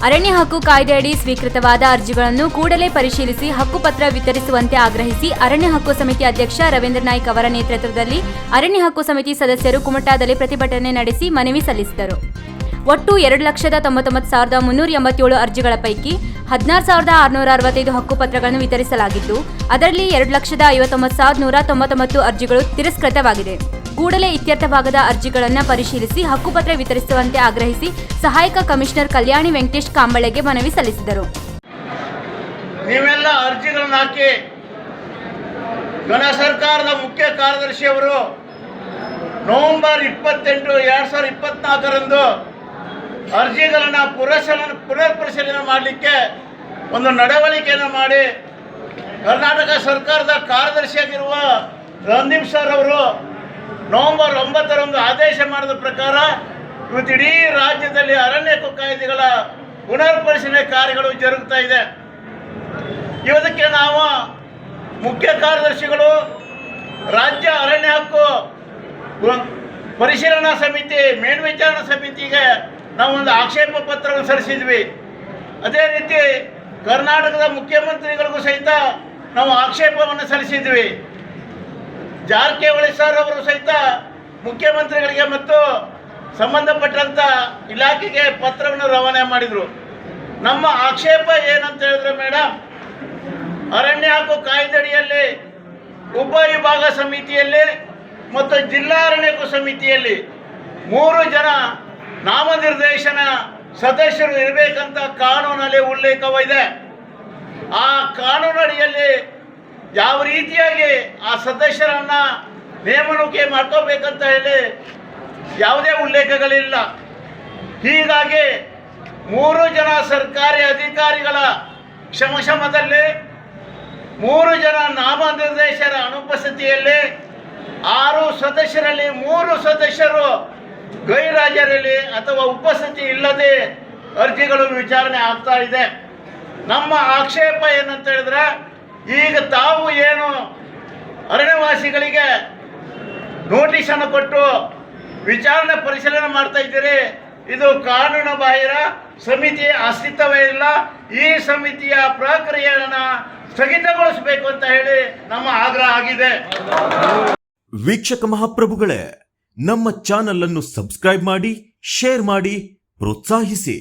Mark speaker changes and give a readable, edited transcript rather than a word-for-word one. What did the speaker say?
Speaker 1: ಅರಣ್ಯ ಹಕ್ಕು ಕಾಯ್ದೆಯಡಿ ಸ್ವೀಕೃತವಾದ ಅರ್ಜಿಗಳನ್ನು ಕೂಡಲೇ ಪರಿಶೀಲಿಸಿ ಹಕ್ಕುಪತ್ರ ವಿತರಿಸುವಂತೆ ಆಗ್ರಹಿಸಿ ಅರಣ್ಯ ಹಕ್ಕು ಸಮಿತಿ ಅಧ್ಯಕ್ಷ ರವೀಂದ್ರ ನಾಯ್ಕ್ ಅವರ ನೇತೃತ್ವದಲ್ಲಿ ಅರಣ್ಯ ಹಕ್ಕು ಸಮಿತಿ ಸದಸ್ಯರು ಕುಮಟಾದಲ್ಲಿ ಪ್ರತಿಭಟನೆ ನಡೆಸಿ ಮನವಿ ಸಲ್ಲಿಸಿದರು. ಒಟ್ಟು 2,99,387 ಅರ್ಜಿಗಳ ಪೈಕಿ 16,665 ಹಕ್ಕುಪತ್ರಗಳನ್ನು ವಿತರಿಸಲಾಗಿದ್ದು, ಅದರಲ್ಲಿ 2,59,199 ಅರ್ಜಿಗಳು ತಿರಸ್ಕೃತವಾಗಿದೆ. ಕೂಡಲೇ ಇತ್ಯರ್ಥವಾಗದ ಅರ್ಜಿಗಳನ್ನು ಪರಿಶೀಲಿಸಿ ಹಕ್ಕುಪತ್ರ ವಿತರಿಸುವಂತೆ ಆಗ್ರಹಿಸಿ ಸಹಾಯಕ ಕಮಿಷನರ್ ಕಲ್ಯಾಣಿ ವೆಂಕಟೇಶ್ ಕಾಂಬಳೆಗೆ ಮನವಿ ಸಲ್ಲಿಸಿದರು.
Speaker 2: ನೀವೆಲ್ಲ ಅರ್ಜಿಗಳನ್ನು ಹಾಕಿ ಗಣ ಸರ್ಕಾರದ ಮುಖ್ಯ ಕಾರ್ಯದರ್ಶಿಯವರು ನವೆಂಬರ್ 28, 2024ರಂದು ಅರ್ಜಿಗಳನ್ನು ಪುನರ್ ಪರಿಶೀಲನೆ ಮಾಡಲಿಕ್ಕೆ ಒಂದು ನಡವಳಿಕೆಯನ್ನು ಮಾಡಿ ಕರ್ನಾಟಕ ಸರ್ಕಾರದ ಕಾರ್ಯದರ್ಶಿಯಾಗಿರುವ ರಂದೀಪ್ ಸರ್ ಅವರು ನವೆಂಬರ್ 9ರಂದು ಆದೇಶ ಮಾಡಿದ ಪ್ರಕಾರ ಇವತ್ತು ಇಡೀ ರಾಜ್ಯದಲ್ಲಿ ಅರಣ್ಯ ಹಕ್ಕು ಕಾಯ್ದೆಗಳ ಪುನರ್ ಪರಿಶೀಲನೆ ಕಾರ್ಯಗಳು ಜರುಗ್ತಾ ಇದೆ. ಇವತ್ತಕ್ಕೆ ನಾವು ಮುಖ್ಯ ಕಾರ್ಯದರ್ಶಿಗಳು ರಾಜ್ಯ ಅರಣ್ಯ ಹಕ್ಕು ಪರಿಶೀಲನಾ ಸಮಿತಿ ಮೇಲ್ವಿಚಾರಣಾ ಸಮಿತಿಗೆ ನಾವು ಒಂದು ಆಕ್ಷೇಪ ಪತ್ರವನ್ನು ಸಲ್ಲಿಸಿದ್ವಿ. ಅದೇ ರೀತಿ ಕರ್ನಾಟಕದ ಮುಖ್ಯಮಂತ್ರಿಗಳಿಗೂ ಸಹಿತ ನಾವು ಆಕ್ಷೇಪವನ್ನು ಸಲ್ಲಿಸಿದ್ವಿ. ಜಾರಕಿಹೊಳಿ ಸರ್ ಅವರು ಸಹಿತ ಮುಖ್ಯಮಂತ್ರಿಗಳಿಗೆ ಮತ್ತು ಸಂಬಂಧಪಟ್ಟಂಥ ಇಲಾಖೆಗೆ ಪತ್ರವನ್ನು ರವಾನೆ ಮಾಡಿದರು. ನಮ್ಮ ಆಕ್ಷೇಪ ಏನಂತ ಹೇಳಿದ್ರೆ ಮೇಡಮ್, ಅರಣ್ಯ ಹಕ್ಕು ಕಾಯ್ದೆಯಡಿಯಲ್ಲಿ ಉಪವಿಭಾಗ ಸಮಿತಿಯಲ್ಲಿ ಮತ್ತು ಜಿಲ್ಲಾ ಅರಣ್ಯ ಹಕ್ಕು ಸಮಿತಿಯಲ್ಲಿ 3 ಜನ ನಾಮನಿರ್ದೇಶನ ಸದಸ್ಯರು ಇರಬೇಕಂತ ಕಾನೂನಲ್ಲಿ ಉಲ್ಲೇಖವಿದೆ. ಆ ಕಾನೂನಡಿಯಲ್ಲಿ ಯಾವ ರೀತಿಯಾಗಿ ಆ ಸದಸ್ಯರನ್ನ ನೇಮಣಿಕೆ ಮಾಡ್ಕೋಬೇಕಂತ ಹೇಳಿ ಯಾವುದೇ ಉಲ್ಲೇಖಗಳಿಲ್ಲ. ಹೀಗಾಗಿ 3 ಜನ ಸರ್ಕಾರಿ ಅಧಿಕಾರಿಗಳ ಕ್ಷಮದಲ್ಲಿ 3 ಜನ ನಾಮನಿರ್ದೇಶನ ಅನುಪಸ್ಥಿತಿಯಲ್ಲಿ 6 ಸದಸ್ಯರಲ್ಲಿ 3 ಸದಸ್ಯರು ಗೈರಾಜರಲ್ಲಿ ಅಥವಾ ಉಪಸ್ಥಿತಿ ಇಲ್ಲದೆ ಅರ್ಜಿಗಳು ವಿಚಾರಣೆ ಆಗ್ತಾ ಇದೆ. ನಮ್ಮ ಆಕ್ಷೇಪ ಏನಂತ ಹೇಳಿದ್ರೆ, ಈಗ ತಾವು ಏನು ಅರಣ್ಯವಾಸಿಗಳಿಗೆ ನೋಟಿಸನ್ನು ಕೊಟ್ಟು ವಿಚಾರಣೆ ಪರಿಶೀಲನೆ ಮಾಡ್ತಾ ಇದ್ದೀರಿ, ಇದು ಕಾನೂನು ಬಾಹಿರ, ಸಮಿತಿಯ ಅಸ್ತಿತ್ವವೇ ಇಲ್ಲ. ಈ ಸಮಿತಿಯ ಪ್ರಕ್ರಿಯೆಯನ್ನು ಸ್ಥಗಿತಗೊಳಿಸಬೇಕು ಅಂತ ಹೇಳಿ ನಮ್ಮ ಆಗ್ರಹ ಆಗಿದೆ.
Speaker 3: ವೀಕ್ಷಕ ಮಹಾಪ್ರಭುಗಳೇ, ನಮ್ಮ ಚಾನಲ್ ಅನ್ನು ಸಬ್ಸ್ಕ್ರೈಬ್ ಮಾಡಿ, ಶೇರ್ ಮಾಡಿ, ಪ್ರೋತ್ಸಾಹಿಸಿ.